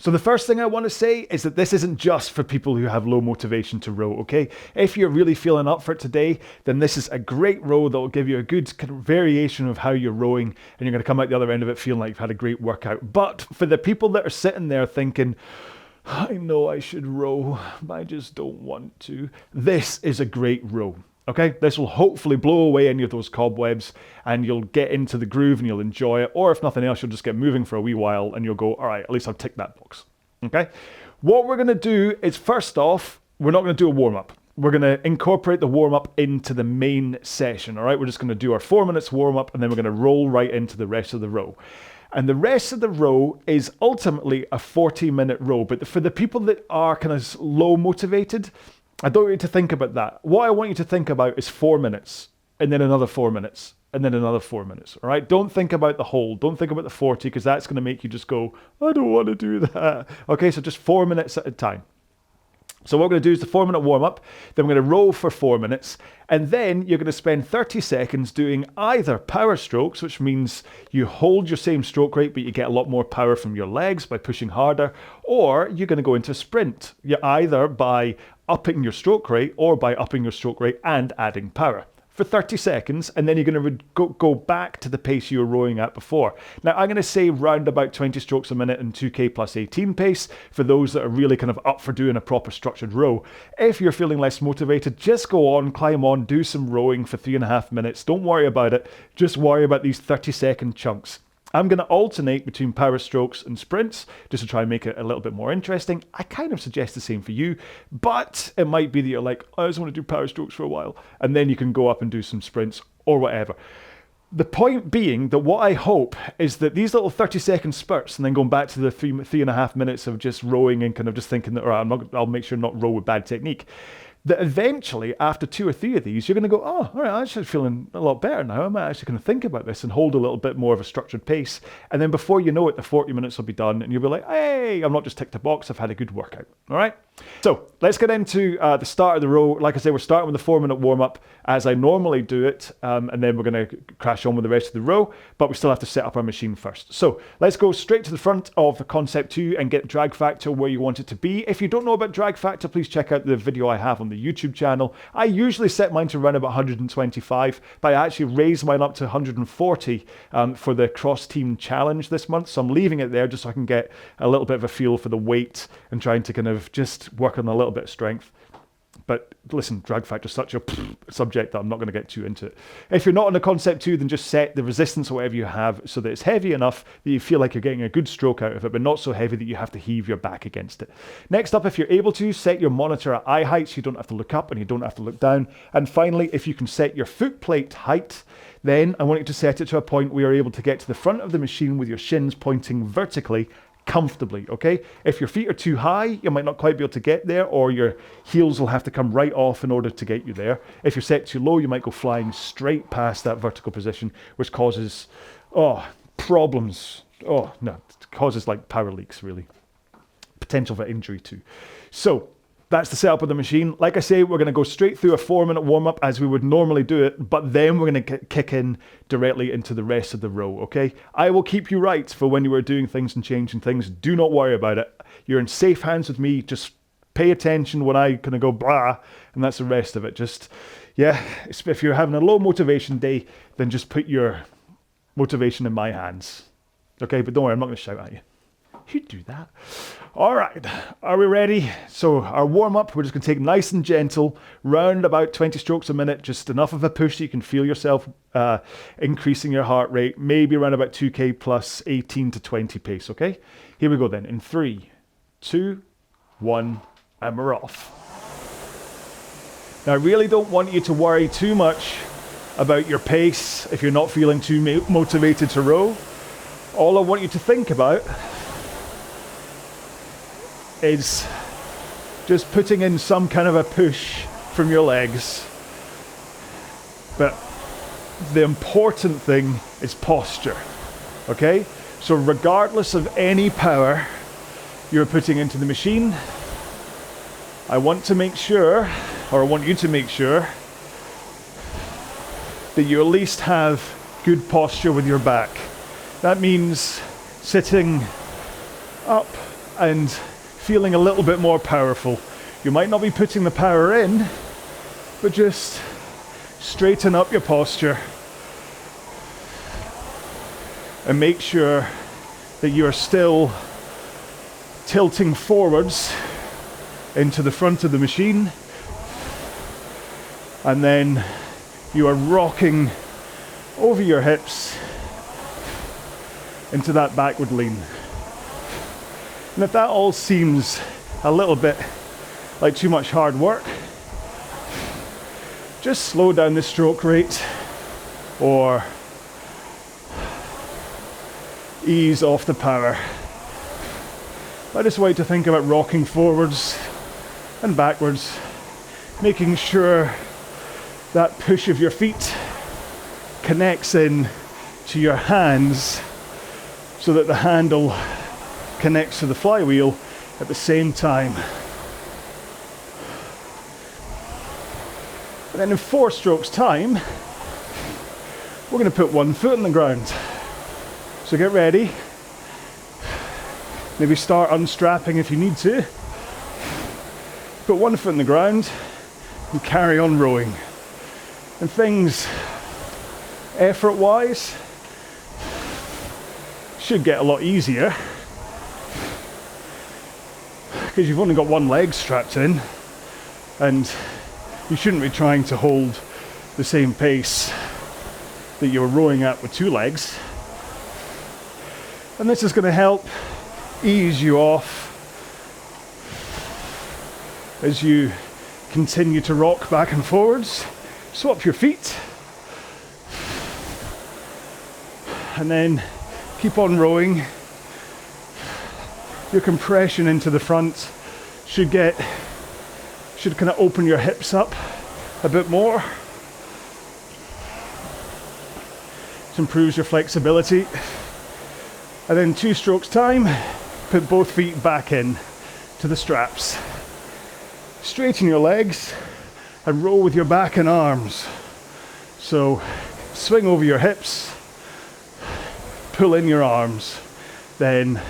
So the first thing I want to say is that this isn't just for people who have low motivation to row, okay? If you're really feeling up for it today, then this is a great row that will give you a good kind of variation of how you're rowing, and you're going to come out the other end of it feeling like you've had a great workout. But for the people that are sitting there thinking, I know I should row, but I just don't want to, this is a great row. Okay, this will hopefully blow away any of those cobwebs and you'll get into the groove and you'll enjoy it. Or if nothing else, you'll just get moving for a wee while and you'll go, all right, at least I've ticked that box. Okay, what we're going to do is, first off, we're not going to do a warm-up. We're going to incorporate the warm-up into the main session. All right, we're just going to do our 4 minutes warm-up and then we're going to roll right into the rest of the row. And the rest of the row is ultimately a 40-minute row. But for the people that are kind of low motivated, I don't want you to think about that. What I want you to think about is 4 minutes, and then another 4 minutes, and then another 4 minutes, all right? Don't think about the whole. Don't think about the 40, because that's going to make you just go, I don't want to do that. Okay, so just 4 minutes at a time. So what we're going to do is the 4 minute warm up, then we're going to row for 4 minutes, and then you're going to spend 30 seconds doing either power strokes, which means you hold your same stroke rate, but you get a lot more power from your legs by pushing harder, or you're going to go into a sprint. You're either by upping your stroke rate or by upping your stroke rate and adding power for 30 seconds, and then you're going to go back to the pace you were rowing at before. Now, I'm going to say round about 20 strokes a minute and 2K plus 18 pace for those that are really kind of up for doing a proper structured row. If you're feeling less motivated, just go on, climb on, do some rowing for 3.5 minutes. Don't worry about it. Just worry about these 30-second chunks. I'm going to alternate between power strokes and sprints just to try and make it a little bit more interesting. I kind of suggest the same for you, but it might be that you're like, I just want to do power strokes for a while, and then you can go up and do some sprints or whatever. The point being that what I hope is that these little 30-second spurts and then going back to the 3.5 minutes of just rowing and kind of just thinking that, all right, I'll make sure not row with bad technique, that eventually, after 2 or 3 of these, you're going to go, oh, all right, I'm actually feeling a lot better now. I'm actually going to think about this and hold a little bit more of a structured pace. And then before you know it, the 40 minutes will be done and you'll be like, hey, I'm not just ticked a box, I've had a good workout. All right? So let's get into the start of the row. Like I said, we're starting with the 4 minute warm up as I normally do it. And then we're going to crash on with the rest of the row, but we still have to set up our machine first. So let's go straight to the front of the Concept 2 and get drag factor where you want it to be. If you don't know about drag factor, please check out the video I have on the YouTube channel. I usually set mine to run about 125, but I actually raised mine up to 140 for the cross team challenge this month. So I'm leaving it there just so I can get a little bit of a feel for the weight and trying to kind of just work on a little bit of strength. But listen, drag factor is such a subject that I'm not going to get too into it. If you're not on the Concept 2, then just set the resistance or whatever you have so that it's heavy enough that you feel like you're getting a good stroke out of it, but not so heavy that you have to heave your back against it. Next up, if you're able to, set your monitor at eye height so you don't have to look up and you don't have to look down. And finally, if you can set your foot plate height, then I want you to set it to a point where you're able to get to the front of the machine with your shins pointing vertically comfortably, okay? If your feet are too high, you might not quite be able to get there, or your heels will have to come right off in order to get you there. If you're set too low, you might go flying straight past that vertical position, which causes, problems. Oh, no, it causes like power leaks, really. Potential for injury too. So, that's the setup of the machine. Like I say, we're going to go straight through a 4 minute warm up as we would normally do it, but then we're going to kick in directly into the rest of the row, okay? I will keep you right for when you are doing things and changing things. Do not worry about it. You're in safe hands with me. Just pay attention when I kind of go blah, and that's the rest of it. Just, yeah, if you're having a low motivation day, then just put your motivation in my hands. Okay, but don't worry, I'm not going to shout at you. You do that. All right, are we ready? So our warm-up, we're just going to take nice and gentle, round about 20 strokes a minute, just enough of a push so you can feel yourself increasing your heart rate, maybe around about 2K plus 18 to 20 pace, okay? Here we go then, in 3, 2, 1, and we're off. Now, I really don't want you to worry too much about your pace if you're not feeling too motivated to row. All I want you to think about is just putting in some kind of a push from your legs. But the important thing is posture, okay? So regardless of any power you're putting into the machine, I want to make sure, or I want you to make sure, that you at least have good posture with your back. That means sitting up and feeling a little bit more powerful. You might not be putting the power in, but just straighten up your posture and make sure that you are still tilting forwards into the front of the machine, and then you are rocking over your hips into that backward lean. And if that all seems a little bit like too much hard work, just slow down the stroke rate or ease off the power. I just want you to think about rocking forwards and backwards, making sure that push of your feet connects in to your hands so that the handle connects to the flywheel at the same time. And then in 4 strokes time, we're going to put one foot on the ground. So get ready. Maybe start unstrapping if you need to. Put one foot on the ground and carry on rowing. And things, effort-wise, should get a lot easier because you've only got one leg strapped in, and you shouldn't be trying to hold the same pace that you were rowing at with 2 legs. And this is going to help ease you off as you continue to rock back and forwards. Swap your feet and then keep on rowing. Your compression into the front should kind of open your hips up a bit more. This improves your flexibility. And then 2 strokes time, put both feet back in to the straps. Straighten your legs and roll with your back and arms. So swing over your hips, pull in your arms, then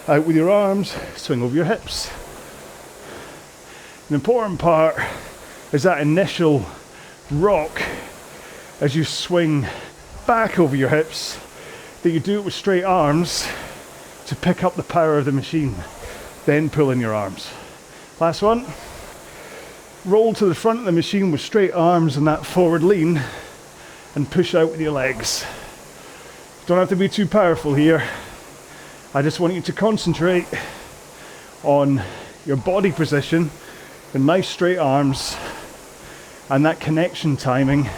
out with your arms, swing over your hips. An important part is that initial rock as you swing back over your hips, that you do it with straight arms to pick up the power of the machine, then pull in your arms. Last one. Roll to the front of the machine with straight arms and that forward lean and push out with your legs. Don't have to be too powerful here. I just want you to concentrate on your body position with nice straight arms and that connection timing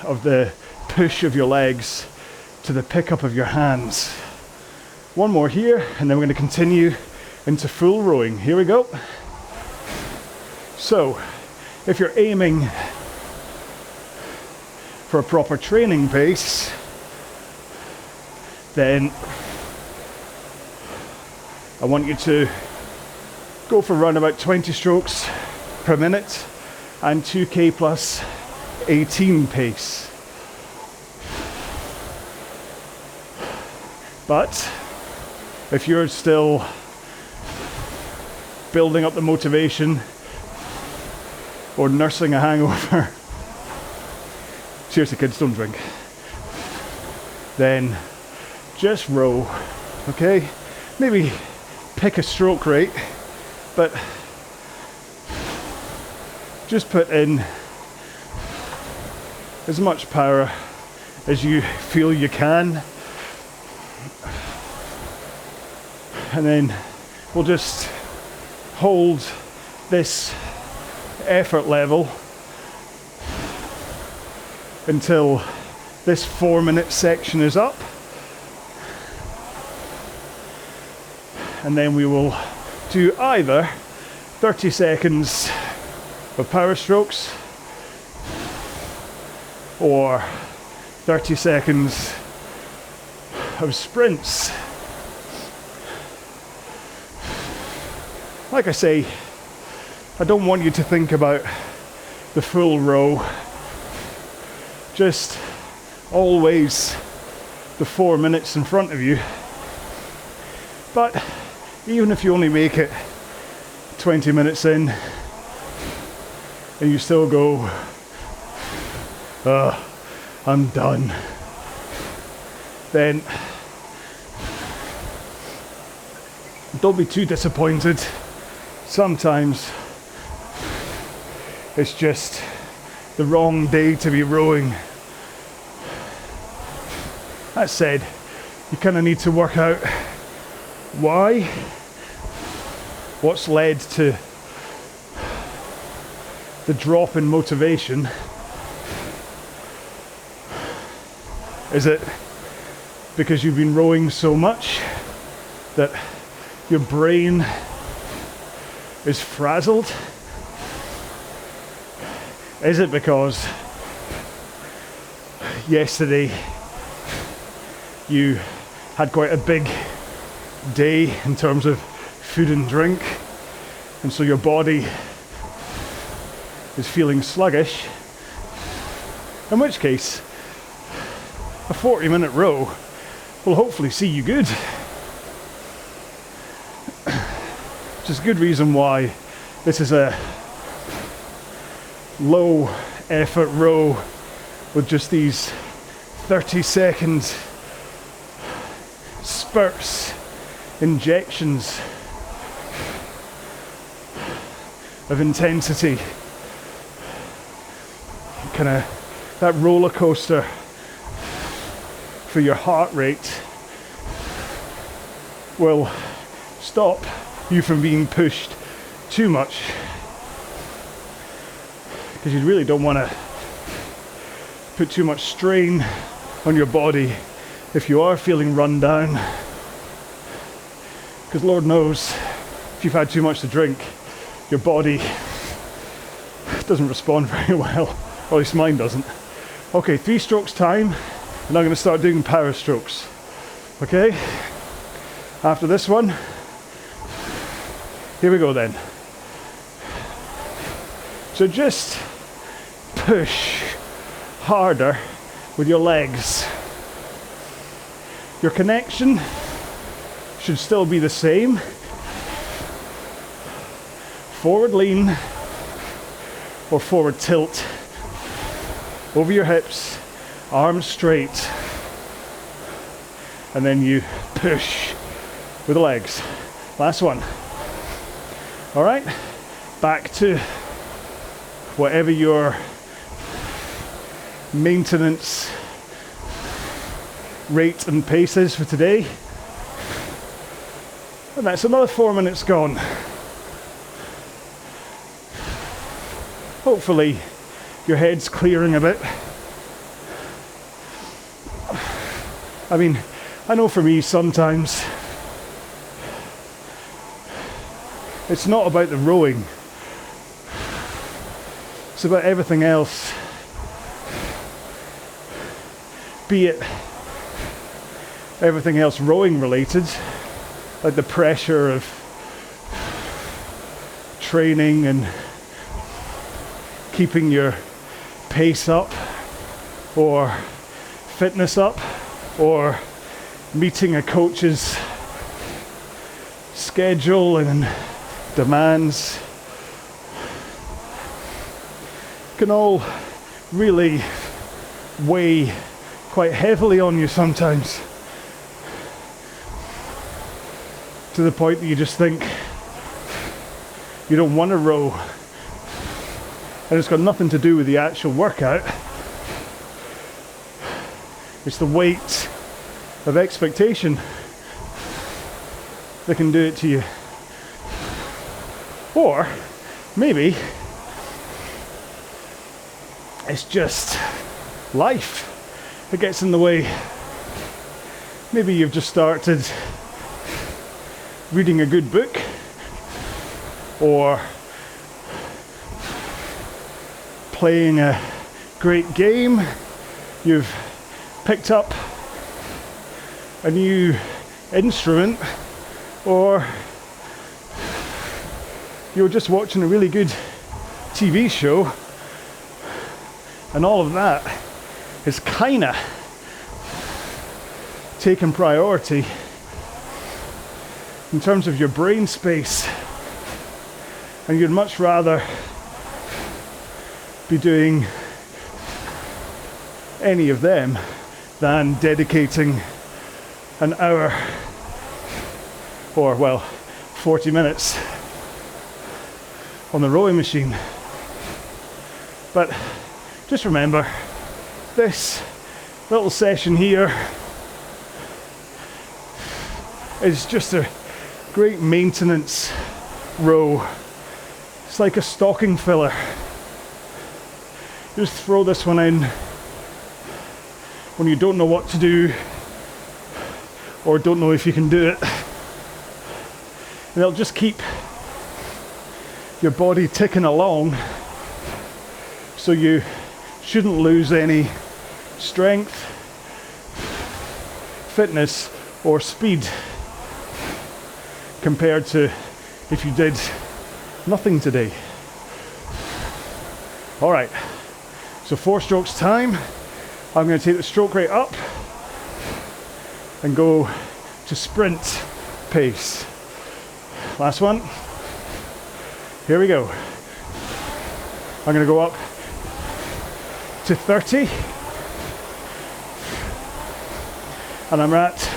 of the push of your legs to the pickup of your hands. One more here, and then we're going to continue into full rowing. Here we go. So, if you're aiming for a proper training pace, then I want you to go for around about 20 strokes per minute and 2k plus 18 pace. But if you're still building up the motivation or nursing a hangover, seriously kids, don't drink, then just row, okay? Maybe pick a stroke rate, but just put in as much power as you feel you can. And then we'll just hold this effort level until this 4-minute section is up. And then we will do either 30 seconds of power strokes or 30 seconds of sprints. Like I say, I don't want you to think about the full row. Just always the 4 minutes in front of you. But even if you only make it 20 minutes in and you still go, I'm done, then don't be too disappointed. Sometimes it's just the wrong day to be rowing. That said, you kind of need to work out why, what's led to the drop in motivation. Is it because you've been rowing so much that your brain is frazzled? Is it because yesterday you had quite a big day in terms of food and drink, and so your body is feeling sluggish? In which case, a 40-minute row will hopefully see you good. Which is a good reason why this is a low effort row with just these 30-second spurts, injections of intensity. Kind of that roller coaster for your heart rate will stop you from being pushed too much, because you really don't want to put too much strain on your body if you are feeling run down, because Lord knows if you've had too much to drink, your body doesn't respond very well, or at least mine doesn't. Okay, 3 strokes time, and I'm going to start doing power strokes. Okay, after this one, here we go then. So just push harder with your legs. Your connection should still be the same. Forward lean or forward tilt over your hips, arms straight, and then you push with the legs. Last one. All right, back to whatever your maintenance rate and pace is for today. And that's another 4 minutes gone. Hopefully your head's clearing a bit. I mean, I know for me sometimes it's not about the rowing, it's about everything else. Be it everything else rowing related, like the pressure of training and keeping your pace up, or fitness up, or meeting a coach's schedule and demands, can all really weigh quite heavily on you sometimes, to the point that you just think you don't want to row, and it's got nothing to do with the actual workout. It's the weight of expectation that can do it to you. Or maybe it's just life that gets in the way. Maybe you've just started reading a good book, or playing a great game. You've picked up a new instrument, or you're just watching a really good TV show, and all of that is kinda taking priority in terms of your brain space, and you'd much rather be doing any of them than dedicating an hour or, well, 40 minutes on the rowing machine. But just remember, this little session here is just a great maintenance row. It's like a stocking filler. Just throw this one in when you don't know what to do or don't know if you can do it. And it'll just keep your body ticking along, so you shouldn't lose any strength, fitness, or speed compared to if you did nothing today. All right, so 4 strokes time. I'm going to take the stroke rate up and go to sprint pace. Last one. Here we go. I'm going to go up to 30. And I'm at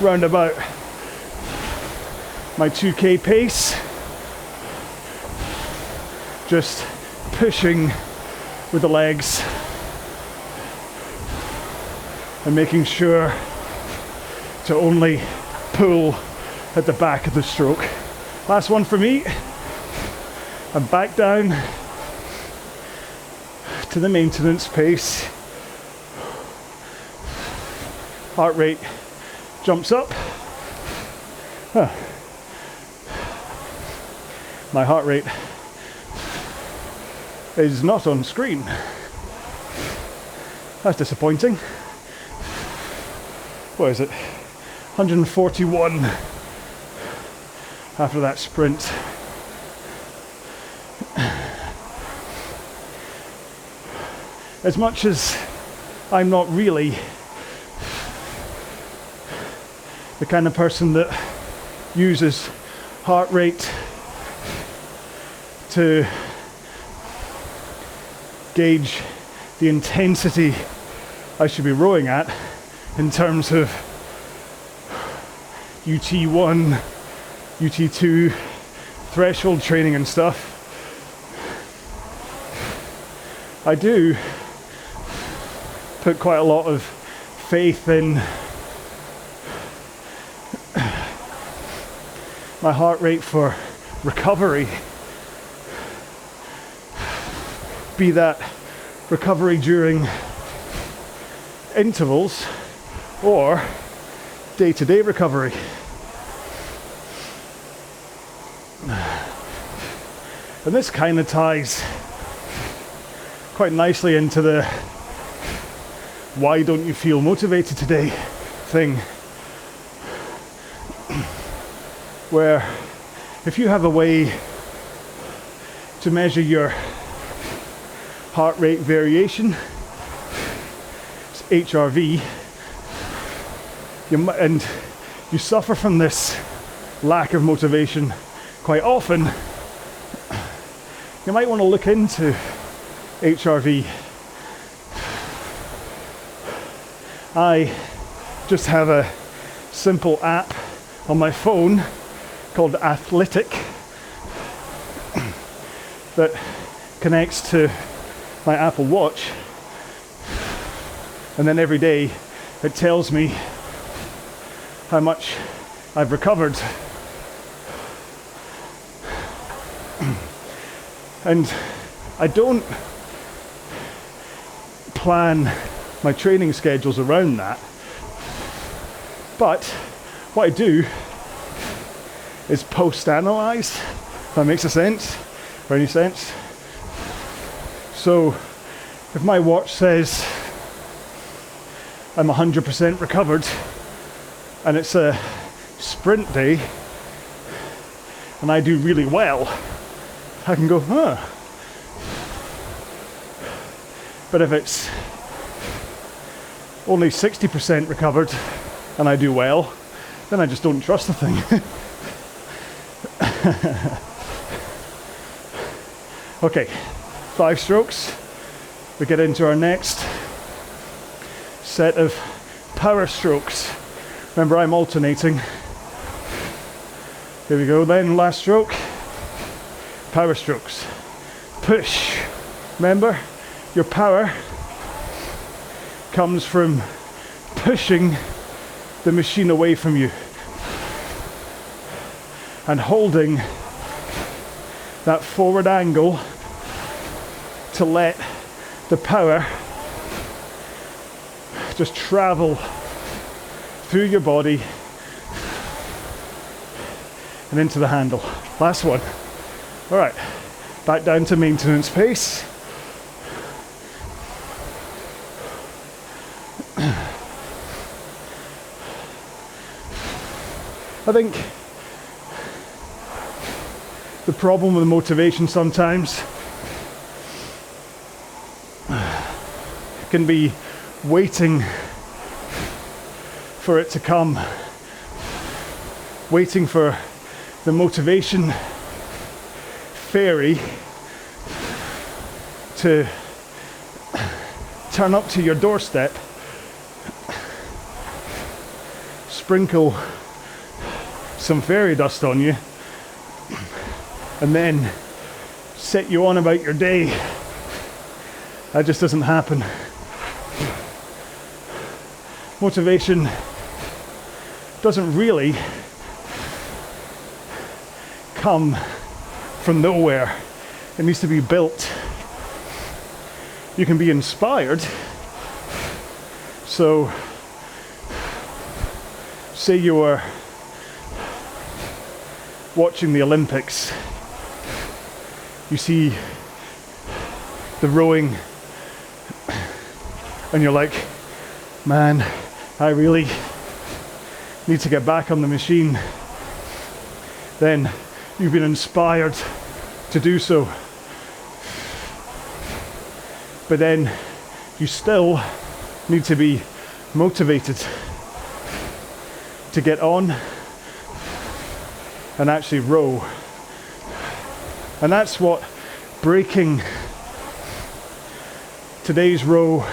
round about my 2K pace. Just pushing with the legs and making sure to only pull at the back of the stroke. Last one for me. And back down to the maintenance pace. Heart rate jumps up. My heart rate is not on screen. That's disappointing. What is it? 141 after that sprint. As much as I'm not really the kind of person that uses heart rate to gauge the intensity I should be rowing at in terms of UT1, UT2 threshold training and stuff. I do put quite a lot of faith in my heart rate for recovery, be that recovery during intervals or day-to-day recovery. And this kind of ties quite nicely into the why don't you feel motivated today thing, where if you have a way to measure your heart rate variation, it's HRV, and you suffer from this lack of motivation quite often, you might want to look into HRV. I just have a simple app on my phone called Athletic that connects to my Apple Watch, and then every day it tells me how much I've recovered. And I don't plan my training schedules around that, but what I do is post-analyze, if that makes a sense, or any sense. So if my watch says I'm 100% recovered and it's a sprint day and I do really well, I can go, huh. But if it's only 60% recovered and I do well, then I just don't trust the thing. Okay, 5 strokes. We get into our next set of power strokes. Remember, I'm alternating. Here we go then, last stroke. Power strokes. Push. Remember, your power comes from pushing the machine away from you and holding that forward angle to let the power just travel through your body and into the handle. Last one. All right, back down to maintenance pace. I think the problem with motivation sometimes can be waiting for it to come, waiting for the motivation fairy to turn up to your doorstep, sprinkle some fairy dust on you, and then set you on about your day. That just doesn't happen. Motivation doesn't really come from nowhere. It needs to be built. You can be inspired. So, say you were watching the Olympics, you see the rowing, and you're like, man, I really need to get back on the machine. Then you've been inspired to do so. But then you still need to be motivated to get on and actually row. And that's what breaking today's row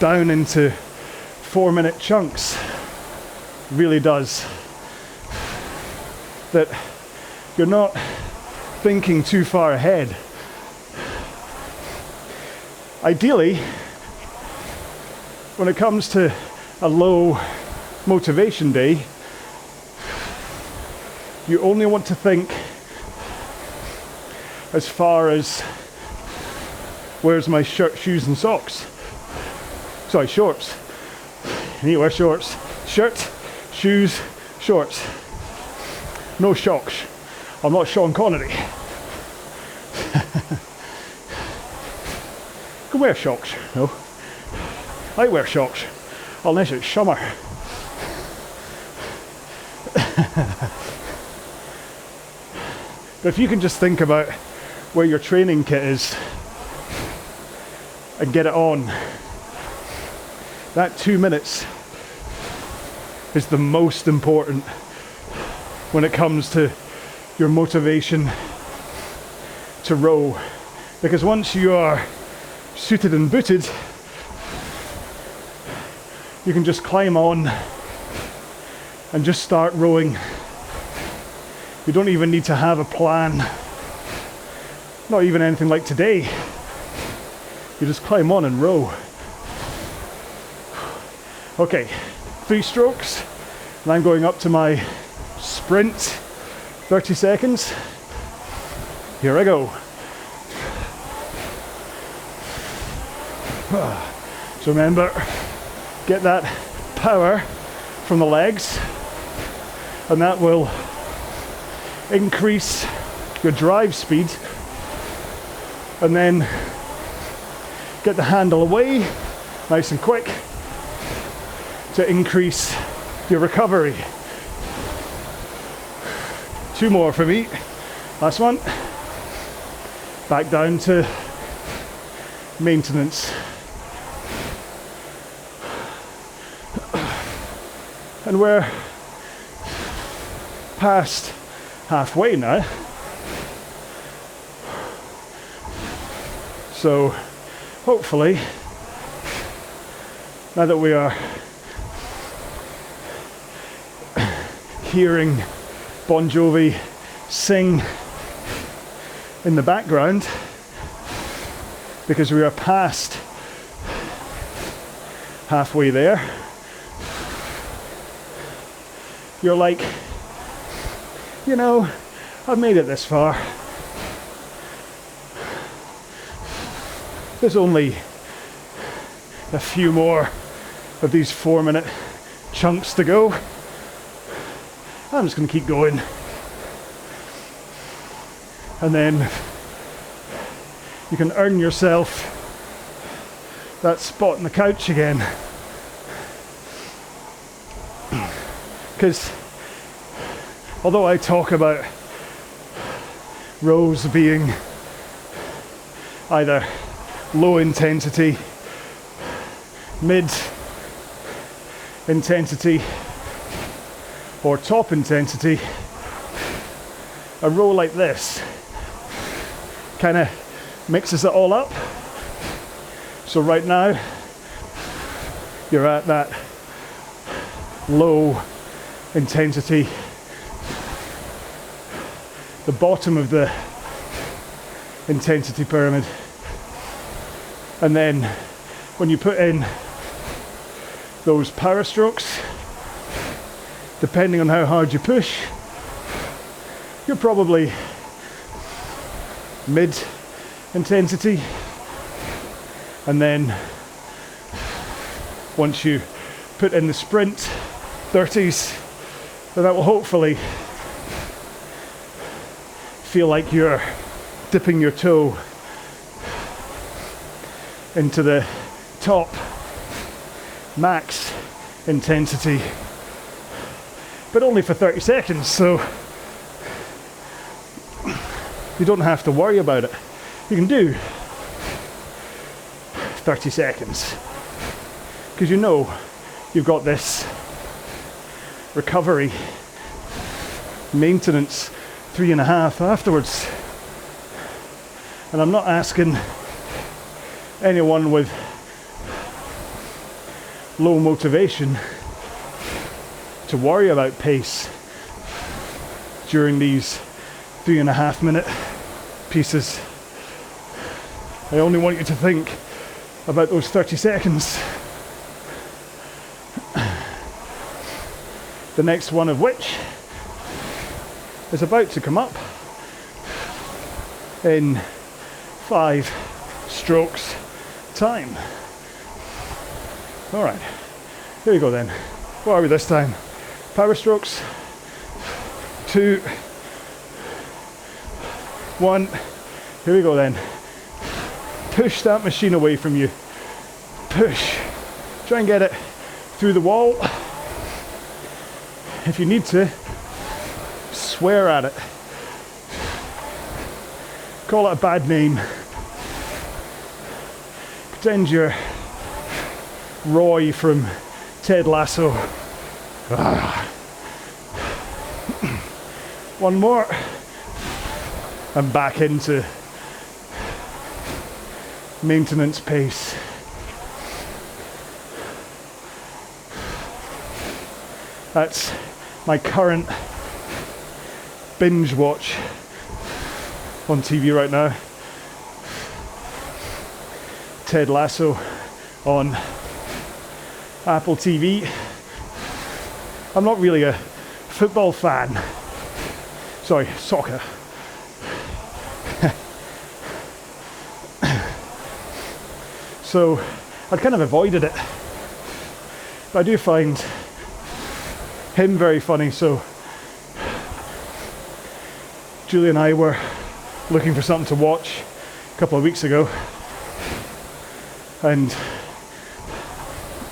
down into 4-minute chunks really does. That you're not thinking too far ahead. Ideally, when it comes to a low motivation day, you only want to think as far as where's my shirt, shoes and socks. Sorry, shorts. You need to wear shorts. Shirt, shoes, shorts. No shocks. I'm not Sean Connery. Can wear shocks, no. I wear shocks, unless it's summer. But if you can just think about where your training kit is and get it on, that 2 minutes is the most important when it comes to your motivation to row. Because once you are suited and booted, you can just climb on and just start rowing. You don't even need to have a plan, not even anything like today. You just climb on and row. Okay, 3 strokes, and I'm going up to my sprint, 30 seconds. Here I go. So remember, get that power from the legs, and that will increase your drive speed, and then get the handle away nice and quick to increase your recovery. 2 more for me. Last one. Back down to maintenance. And we're past halfway now. So hopefully, now that we are hearing Bon Jovi sing in the background, because we are past halfway there, you're like, you know, I've made it this far. There's only a few more of these 4-minute chunks to go. I'm just going to keep going. And then you can earn yourself that spot on the couch again. Because although I talk about rows being either low intensity, mid intensity, or top intensity, a row like this kind of mixes it all up. So right now you're at that low intensity, the bottom of the intensity pyramid, and then when you put in those power strokes, depending on how hard you push, you're probably mid intensity, and then once you put in the sprint 30s, then that will hopefully feel like you're dipping your toe into the top max intensity, but only for 30 seconds, so you don't have to worry about it. You can do 30 seconds because you know you've got this recovery maintenance 3.5 afterwards. And I'm not asking anyone with low motivation to worry about pace during these 3.5 minute pieces. I only want you to think about those 30 seconds. The next one of which is about to come up in 5 strokes time. All right, here we go then. What are we this time? Power strokes. 2, 1. Here we go then. Push that machine away from you. Push. Try and get it through the wall. If you need to, swear at it. Call it a bad name. Pretend you're Roy from Ted Lasso. One more. And back into maintenance pace. That's my current binge watch on TV right now. Ted Lasso on Apple TV. I'm not really a football fan. Sorry, soccer. So I'd kind of avoided it. But I do find him very funny, so Julie and I were looking for something to watch a couple of weeks ago, and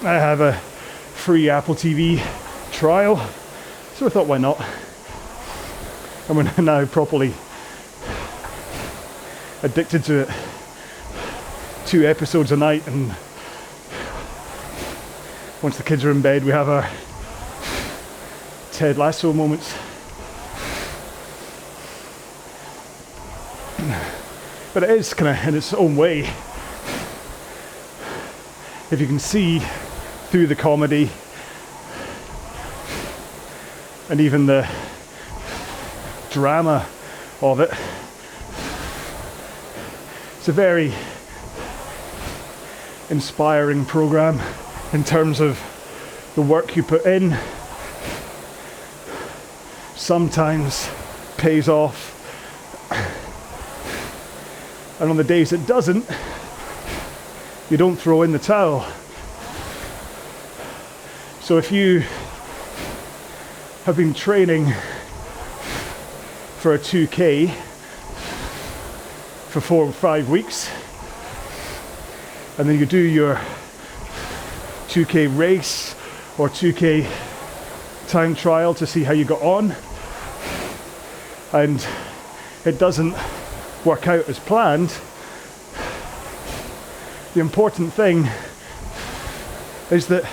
I have a free Apple TV trial, so I thought, why not? And we're now properly addicted to it. 2 episodes a night, and once the kids are in bed, we have our Ted Lasso moments. But it is kind of in its own way. If you can see through the comedy and even the drama of it, it's a very inspiring program in terms of the work you put in. Sometimes pays off, and on the days it doesn't, you don't throw in the towel. So if you have been training for a 2K for 4 or 5 weeks, and then you do your 2K race or 2K time trial to see how you got on, and it doesn't work out as planned, the important thing is that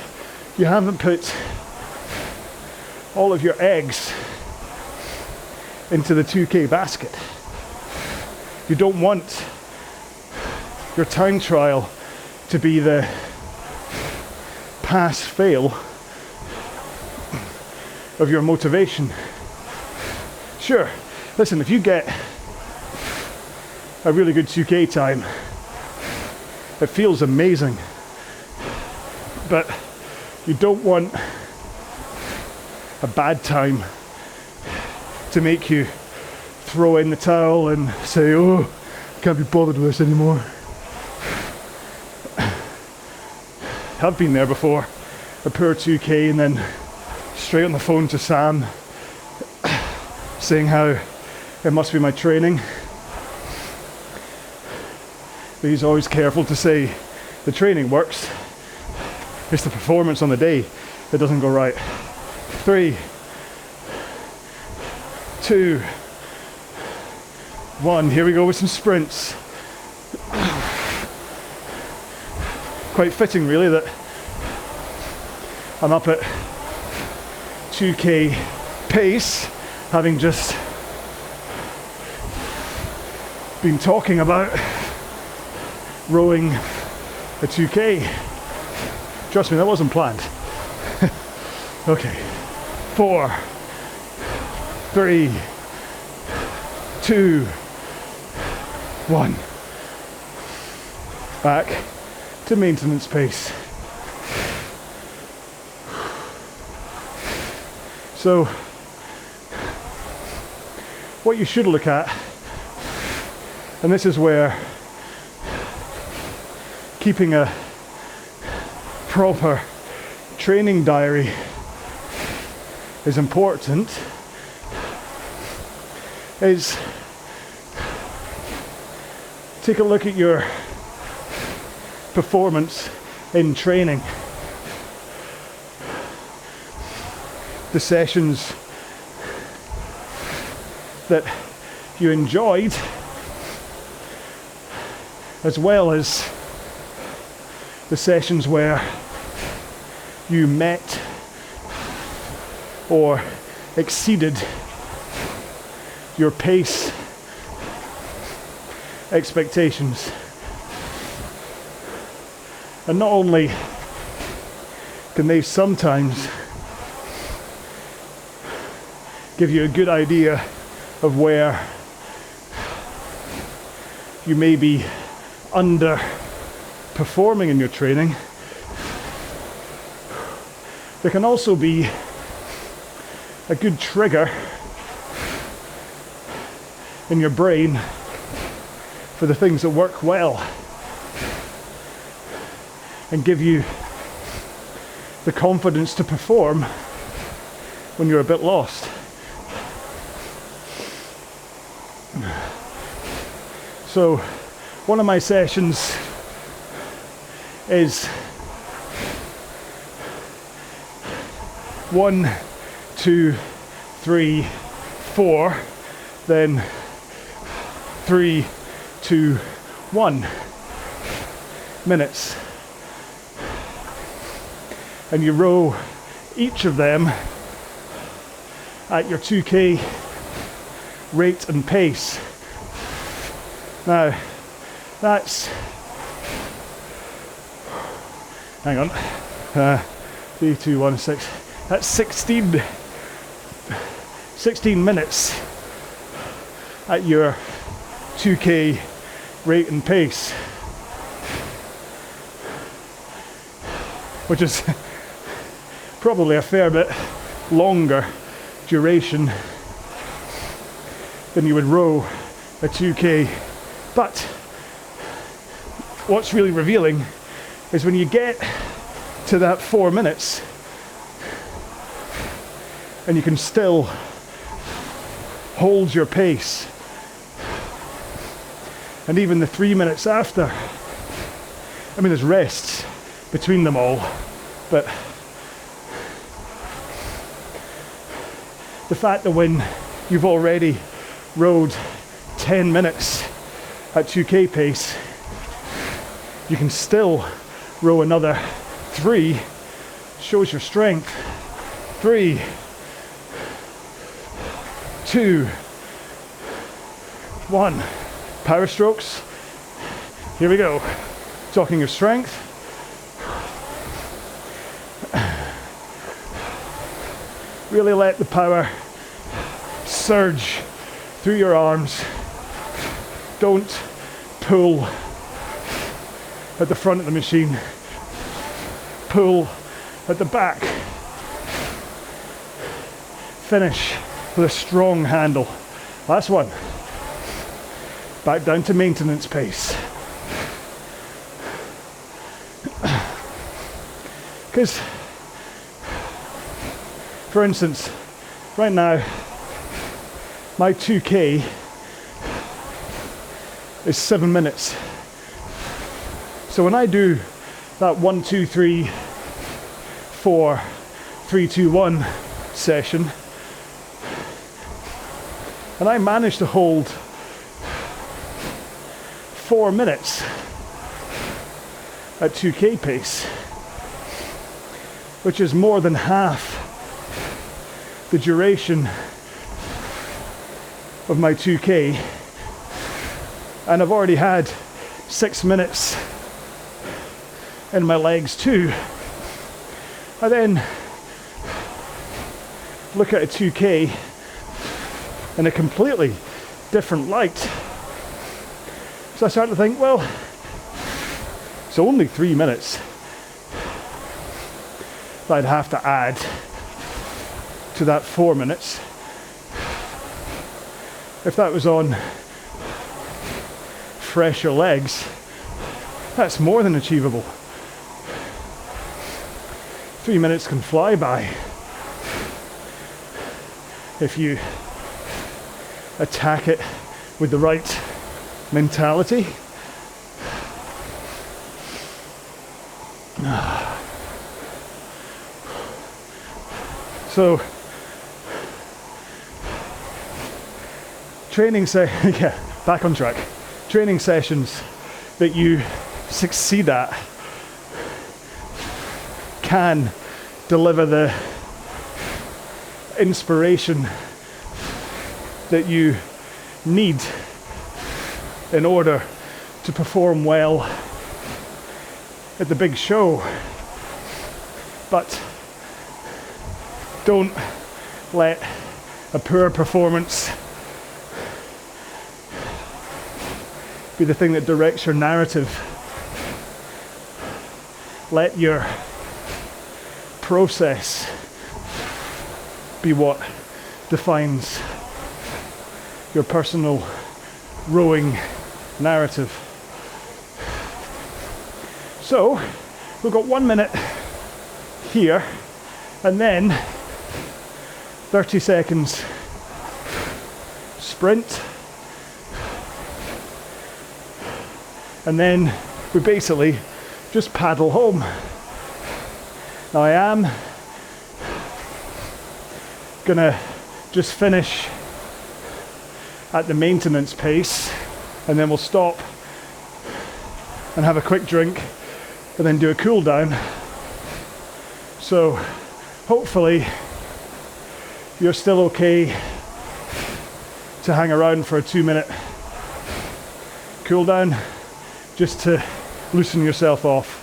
you haven't put all of your eggs into the 2K basket. You don't want your time trial to be the pass-fail of your motivation. Sure, listen, if you get a really good 2K time, it feels amazing, but you don't want a bad time to make you throw in the towel and say, oh, can't be bothered with this anymore. I've been there before, a poor 2K, and then straight on the phone to Sam saying how it must be my training. But he's always careful to say the training works, it's the performance on the day that doesn't go right. 3, 2, 1, here we go with some sprints. Quite fitting really that I'm up at 2K pace, having just been talking about rowing a 2K. Trust me, that wasn't planned. Okay, 4, 3, 2, 1. Back to maintenance pace. So, what you should look at, and this is where keeping a proper training diary is important, is take a look at your performance in training. The sessions that you enjoyed, as well as the sessions where you met or exceeded your pace expectations. And not only can they sometimes give you a good idea of where you may be underperforming in your training, there can also be a good trigger in your brain for the things that work well and give you the confidence to perform when you're a bit lost. So one of my sessions is 1, 2, 3, 4, then 3, 2, 1 minutes. And you row each of them at your 2K rate and pace. Now, that's, hang on, 3, 2, 1, 6, that's 16 minutes at your 2K rate and pace, which is probably a fair bit longer duration than you would row a 2K. But what's really revealing is when you get to that 4 minutes and you can still hold your pace, and even the 3 minutes after, I mean, there's rests between them all, but the fact that when you've already rowed 10 minutes at 2K pace, you can still row another 3, shows your strength. 3, 2, 1. Power strokes. Here we go. Talking of strength. Really let the power surge through your arms. Don't pull at the front of the machine. Pull at the back. Finish with a strong handle. Last one. Back down to maintenance pace. Because, for instance, right now, my 2K is 7 minutes. So when I do that 1, 2, 3, 4, 3, 2, 1 session, and I manage to hold 4 minutes at 2K pace, which is more than half the duration of my 2K, and I've already had 6 minutes in my legs too. I then look at a 2K in a completely different light. So I start to think, well, it's only 3 minutes that I'd have to add to that 4 minutes. If that was on fresher legs, that's more than achievable. 3 minutes can fly by if you attack it with the right mentality. So back on track. Training sessions that you succeed at can deliver the inspiration that you need in order to perform well at the big show. But don't let a poor performance be the thing that directs your narrative. Let your process be what defines your personal rowing narrative. So we've got 1 minute here, and then 30 seconds sprint, and then we basically just paddle home. Now I am gonna just finish at the maintenance pace, and then we'll stop and have a quick drink and then do a cool down. So hopefully you're still okay to hang around for a 2 minute cool down, just to loosen yourself off.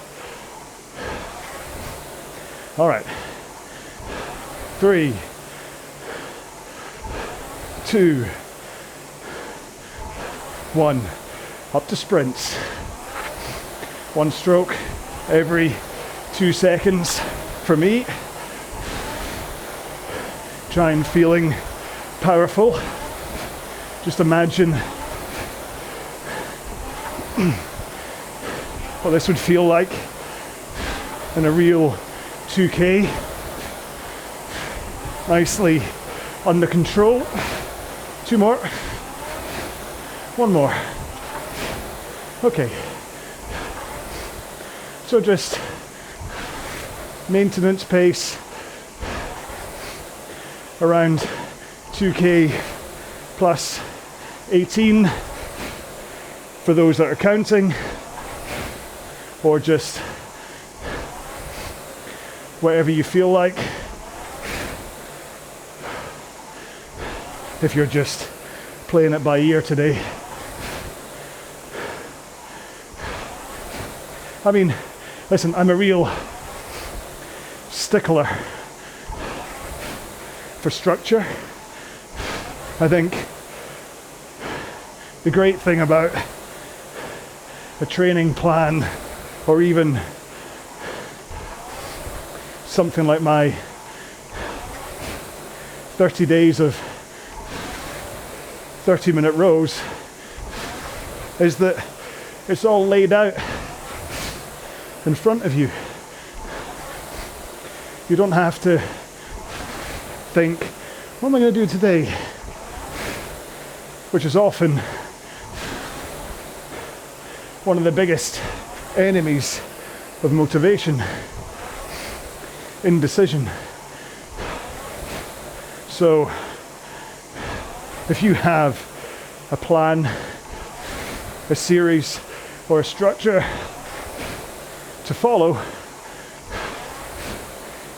All right, 3, 2, 1, up to sprints. 1 stroke every 2 seconds for me. Try and feeling powerful. Just imagine what this would feel like in a real 2K. Nicely under control. 2 more. 1 more. Okay. So just maintenance pace around 2K plus 18 for those that are counting, or just whatever you feel like. If you're just playing it by ear today. I mean, listen, I'm a real stickler for structure. I think the great thing about a training plan, or even something like my 30 days of 30-minute rows, is that it's all laid out in front of you. You don't have to think, what am I going to do today? Which is often one of the biggest enemies of motivation: indecision. So if you have a plan, a series, or a structure to follow,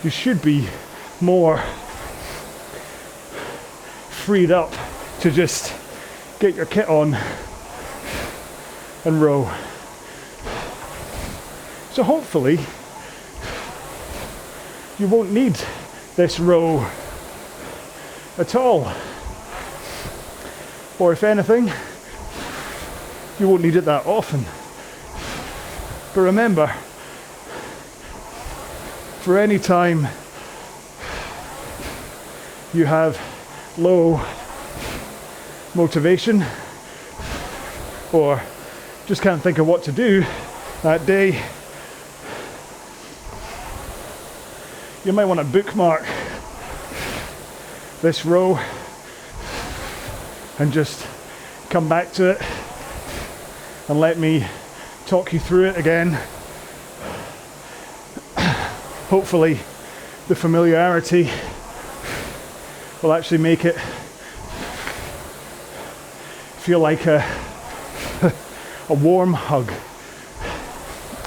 you should be more freed up to just get your kit on and row. So hopefully you won't need this row at all. Or if anything, you won't need it that often. But remember, for any time you have low motivation, or just can't think of what to do that day, you might want to bookmark this row and just come back to it and let me talk you through it again. Hopefully the familiarity will actually make it feel like a warm hug.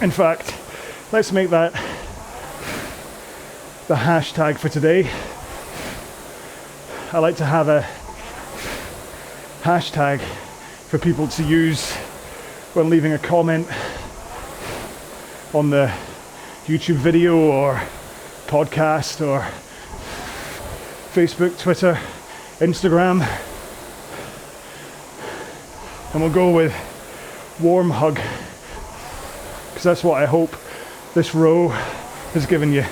In fact, let's make that the hashtag for today. I like to have a hashtag for people to use when leaving a comment on the YouTube video or podcast or Facebook, Twitter, Instagram. And we'll go with warm hug, because that's what I hope this row has given you.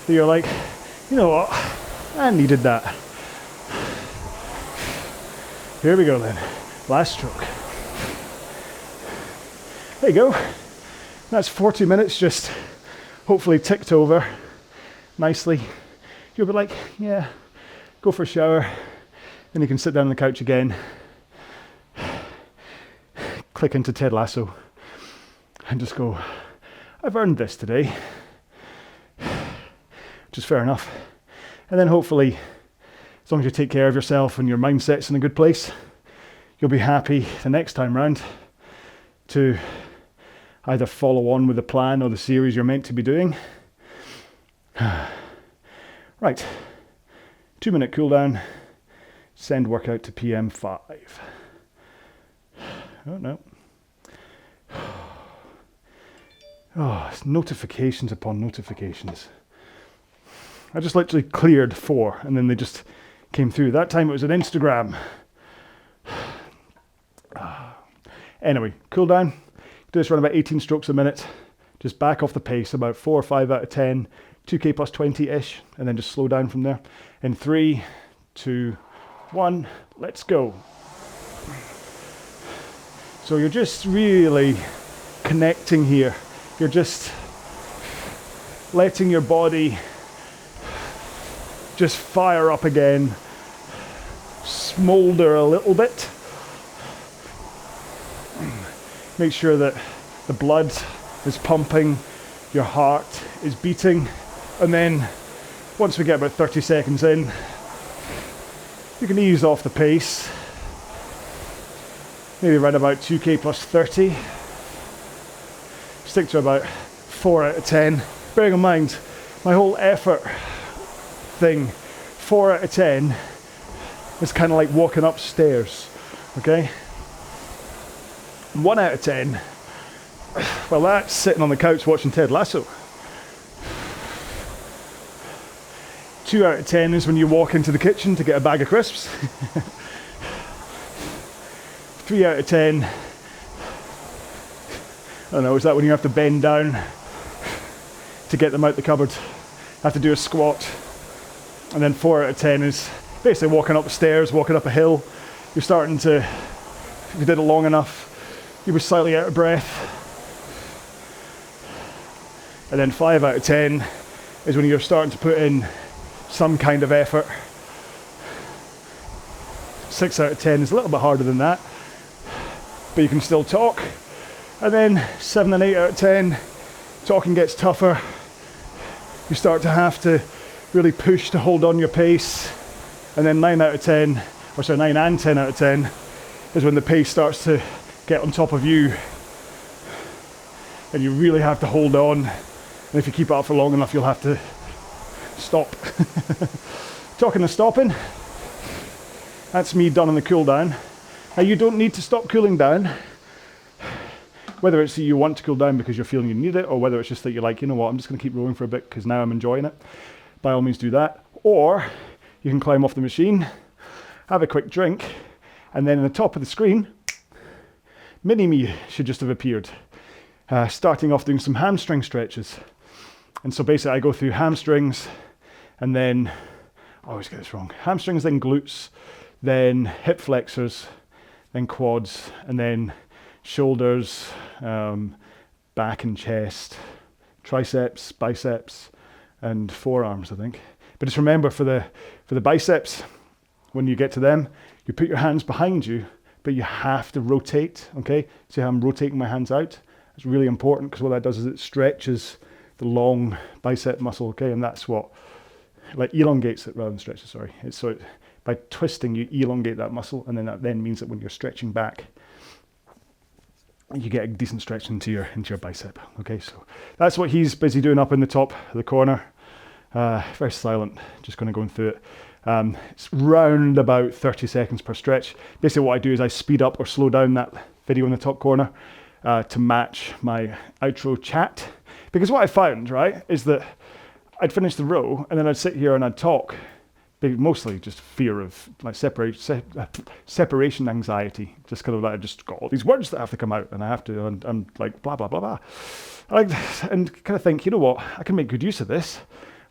That you're like, you know what, I needed that. Here we go then, last stroke. There you go. That's 40 minutes just hopefully ticked over nicely. You'll be like, yeah, go for a shower, then you can sit down on the couch again, click into Ted Lasso, and just go, I've earned this today, which is fair enough. And then hopefully, as long as you take care of yourself and your mindset's in a good place, you'll be happy the next time round to either follow on with the plan or the series you're meant to be doing. Right, 2-minute cool down, send workout to PM5. Oh no, Oh, it's notifications upon notifications. I just literally cleared 4 and then they just came through. That time it was an Instagram. Anyway, cool down. Do this around about 18 strokes a minute. Just back off the pace, about 4 or 5 out of 10, 2k plus 20-ish, and then just slow down from there. In 3, 2, 1, let's go. So you're just really connecting here. You're just letting your body just fire up again, smolder a little bit. Make sure that the blood is pumping, your heart is beating, and then once we get about 30 seconds in, you can ease off the pace, maybe around about 2k plus 30. Stick to about 4 out of 10. Bearing in mind, my whole effort thing, 4 out of 10, is kind of like walking upstairs, okay? 1 out of 10, well, that's sitting on the couch watching Ted Lasso. 2 out of 10 is when you walk into the kitchen to get a bag of crisps. 3 out of 10, I don't know, is that when you have to bend down to get them out the cupboard? Have to do a squat. And then 4 out of 10 is basically walking up the stairs, walking up a hill. You're starting to, if you did it long enough, you were slightly out of breath. And then 5 out of 10 is when you're starting to put in some kind of effort. 6 out of 10 is a little bit harder than that, but you can still talk. And then 7 and 8 out of 10, talking gets tougher. You start to have to really push to hold on your pace. And then 9 out of 10, or sorry, 9 and 10 out of 10 is when the pace starts to get on top of you. And you really have to hold on. And if you keep it up for long enough, you'll have to stop. Talking of stopping, that's me done on the cool down. Now you don't need to stop cooling down. Whether it's that you want to cool down because you're feeling you need it, or whether it's just that you're like, you know what, I'm just going to keep rowing for a bit because now I'm enjoying it. By all means do that. Or you can climb off the machine, have a quick drink, and then in the top of the screen, mini me should just have appeared. Starting off doing some hamstring stretches. And so basically I go through hamstrings, and then, I always get this wrong, hamstrings, then glutes, then hip flexors, then quads, and then shoulders, back and chest, triceps, biceps, and forearms, I think. But just remember for the biceps, when you get to them, you put your hands behind you, but you have to rotate, okay? See how I'm rotating my hands out? It's really important because what that does is it stretches the long bicep muscle, okay? And that's what, like, elongates it rather than stretches, sorry. By twisting, you elongate that muscle, and then that then means that when you're stretching back, you get a decent stretch into your bicep, okay? So that's what he's busy doing up in the top of the corner. Very silent, just going to go through it. It's round about 30 seconds per stretch. Basically what I do is I speed up or slow down that video in the top corner to match my outro chat. Because what I found, right, is that I'd finish the row and then I'd sit here and I'd talk. Mostly just fear of like separation anxiety. Just kind of like I just got all these words that have to come out and I have to, and I'm like blah, blah, blah, blah. And kind of think, you know what, I can make good use of this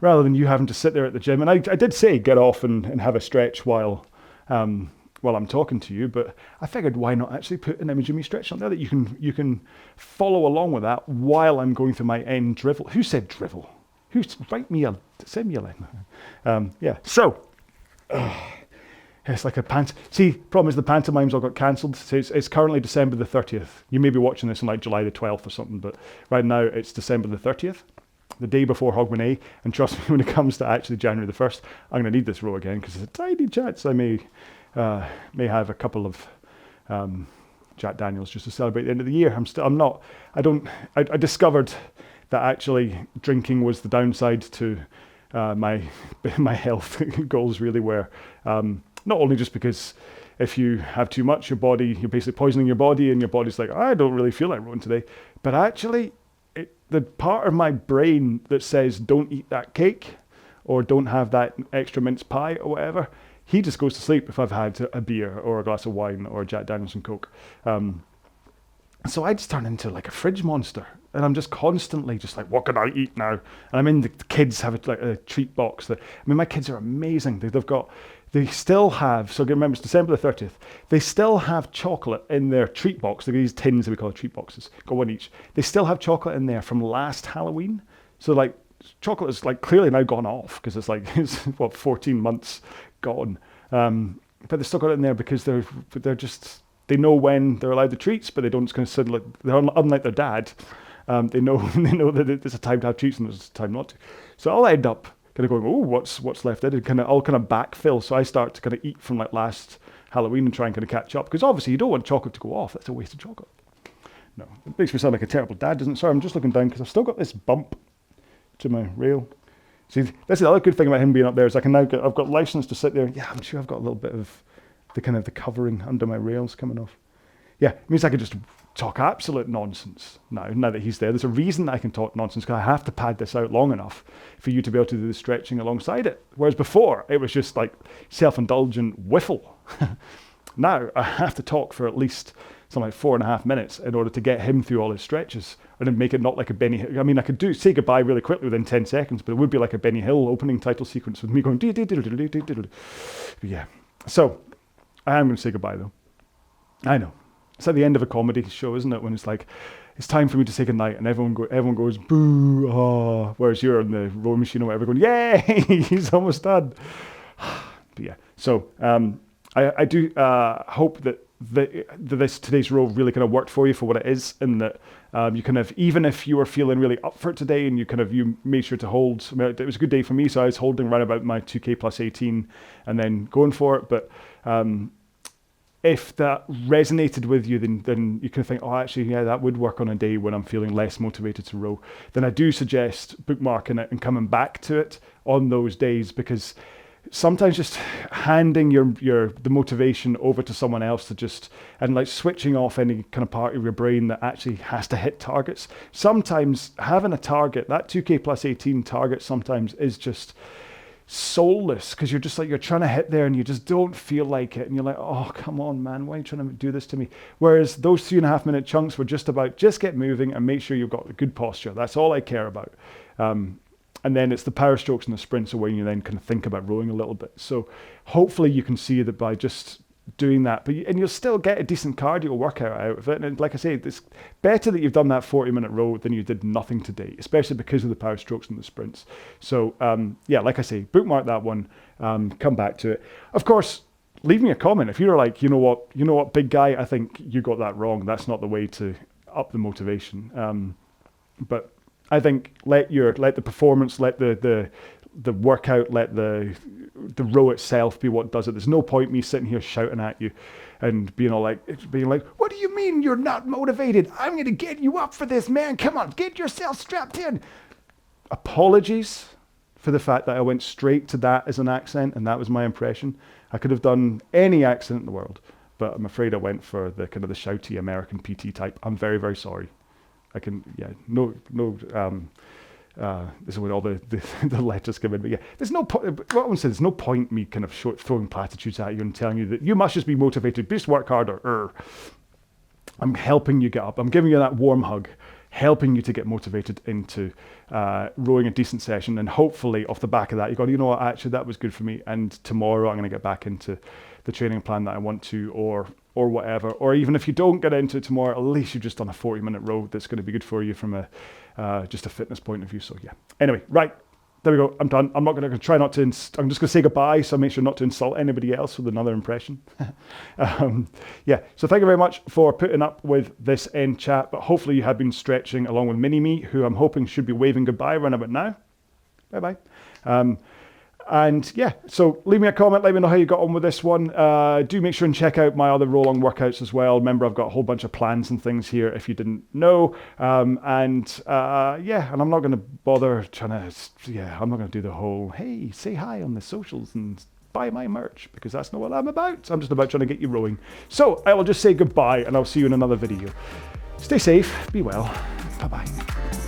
rather than you having to sit there at the gym. And I did say get off and have a stretch while I'm talking to you, but I figured why not actually put an image of me stretching up there that you can follow along with that while I'm going through my end drivel. Who said drivel? Send me a line. Yeah, so, it's like a see, problem is the pantomimes all got cancelled, so it's currently December the 30th. You may be watching this on like July the 12th or something, but right now it's December the 30th, the day before Hogmanay, and trust me, when it comes to actually January the 1st, I'm going to need this row again, because there's a tiny chance I may have a couple of Jack Daniels just to celebrate the end of the year. I discovered that actually drinking was the downside to my health goals really were. Not only just because if you have too much, you're basically poisoning your body and your body's like, I don't really feel like rowing today. But actually, the part of my brain that says don't eat that cake or don't have that extra mince pie or whatever, he just goes to sleep if I've had a beer or a glass of wine or Jack Daniels and Coke. So I just turn into like a fridge monster, and I'm just constantly just like, what can I eat now? And I'm in the kids have a treat box. My kids are amazing. They still have, so remember it's December the 30th, they still have chocolate in their treat box. They've got these tins that we call treat boxes, got one each. They still have chocolate in there from last Halloween. So like chocolate is like clearly now gone off because it's 14 months gone. But they still got it in there because they're just, they know when they're allowed the treats, but they don't consider it, unlike their dad, they know that there's a time to have treats and there's a time not to. So I'll end up kind of going, oh, what's left in it? I'll kind of backfill. So I start to kind of eat from like last Halloween and try and kind of catch up. Because obviously you don't want chocolate to go off. That's a waste of chocolate. No, it makes me sound like a terrible dad, doesn't it? Sorry, I'm just looking down because I've still got this bump to my rail. See, that's the other good thing about him being up there is I can now I've got license to sit there. Yeah, I'm sure I've got a little bit of the covering under my rails coming off. Yeah, it means I can just talk absolute nonsense now that he's there. There's a reason that I can talk nonsense because I have to pad this out long enough for you to be able to do the stretching alongside it. Whereas before, it was just like self-indulgent whiffle. Now I have to talk for at least something like 4.5 minutes in order to get him through all his stretches and then make it not like a Benny Hill. I mean, I could say goodbye really quickly within 10 seconds, but it would be like a Benny Hill opening title sequence with me going, yeah. So I am going to say goodbye though. I know. It's at the end of a comedy show, isn't it? When it's like, it's time for me to say goodnight, and everyone goes, boo, oh, whereas you're on the rowing machine or whatever going, yay, he's almost done. But yeah, so I do hope that today's row really kind of worked for you for what it is, and that you kind of, even if you were feeling really up for it today and you made sure to hold, I mean, it was a good day for me, so I was holding around about my 2K plus 18 and then going for it, but if that resonated with you, then you can think, oh, actually, yeah, that would work on a day when I'm feeling less motivated to row. Then I do suggest bookmarking it and coming back to it on those days, because sometimes just handing the motivation over to someone else and like switching off any kind of part of your brain that actually has to hit targets. Sometimes having a target, that 2K plus 18 target sometimes is just soulless, because you're just like, you're trying to hit there and you just don't feel like it, and you're like, oh, come on, man, why are you trying to do this to me? Whereas those 3.5 minute chunks were just about, just get moving and make sure you've got a good posture. That's all I care about. And then it's the power strokes and the sprints are where you then kind of think about rowing a little bit. So hopefully you can see that by just doing that, and you'll still get a decent cardio workout out of it. And like I say, it's better that you've done that 40-minute row than you did nothing today, especially because of the power strokes and the sprints. So yeah, like I say, bookmark that one, come back to it. Of course, leave me a comment if you're like, you know what, big guy, I think you got that wrong. That's not the way to up the motivation. But I think let the performance, let the workout, let the row itself be what does it. There's no point me sitting here shouting at you and being like, what do you mean you're not motivated? I'm going to get you up for this, man. Come on, get yourself strapped in. Apologies for the fact that I went straight to that as an accent and that was my impression. I could have done any accent in the world, but I'm afraid I went for the kind of the shouty American PT type. I'm very, very sorry. I can, yeah, no, this is when all the letters come in, but yeah, there's no point, what I want to say, there's no point me kind of throwing platitudes at you and telling you that you must just be motivated, just work harder. I'm helping you get up. I'm giving you that warm hug, helping you to get motivated into rowing a decent session, and hopefully off the back of that, you go, you know what, actually that was good for me, and tomorrow I'm going to get back into the training plan that I want to, or whatever. Or even if you don't get into it tomorrow, at least you've just done a 40-minute row that's going to be good for you from just a fitness point of view. So yeah. Anyway, right. There we go. I'm done. I'm not going to try not to, I'm just going to say goodbye, so make sure not to insult anybody else with another impression. Yeah, so thank you very much for putting up with this end chat, but hopefully you have been stretching along with Mini-Me, who I'm hoping should be waving goodbye around about now. Bye-bye. And yeah, so leave me a comment, let me know how you got on with this one. Do make sure and check out my other RowAlong workouts as well. Remember, I've got a whole bunch of plans and things here if you didn't know. Yeah, and I'm not going to bother I'm not going to do the whole, hey, say hi on the socials and buy my merch, because that's not what I'm about. I'm just about trying to get you rowing. So I will just say goodbye, and I'll see you in another video. Stay safe, be well, bye-bye.